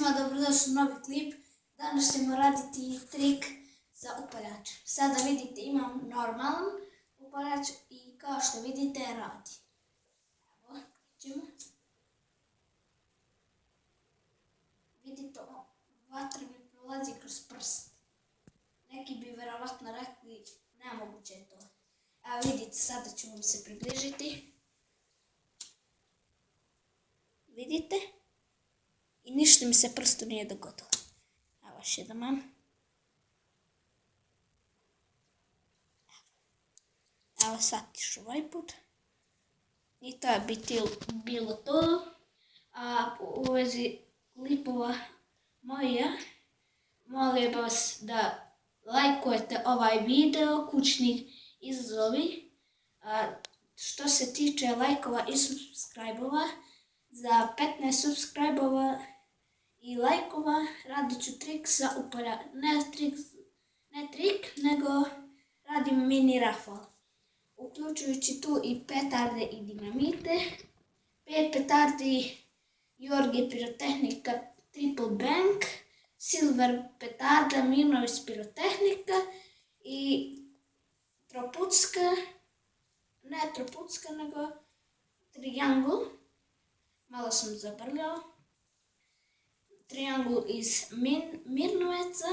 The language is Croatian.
svima dobrodošli u novi klip. Danas ćemo raditi trik za upaljač. Sada vidite imam normalan upaljač i kao što vidite radi. Evo, ćemo. Vidite, vatra mi prolazi kroz prst. Neki bi verovatno rekli nemoguće je to. Evo vidite, sada ću vam se približiti. Vidite? I ništa mi se prstu nije dogodilo. Evo još jedan mam. Evo sad tiš ovaj put. I to je bilo to. A u vezi klipova moja, molim vas da lajkujete ovaj video, kućni izazovi. Što se tiče lajkova i subscribe-ova, za 15 subscribe-ova i lajkova radit ću trik za upaljač. Ne trik, nego radim mini rafal. Uključujući tu i petarde i dinamite. 5 petardi Jorge pirotehnika Triple Bang, Silver petarda Minovis pirotehnika i tropucka, nego triangul. Malo sam zabrljao. Triangul iz Mirnoveca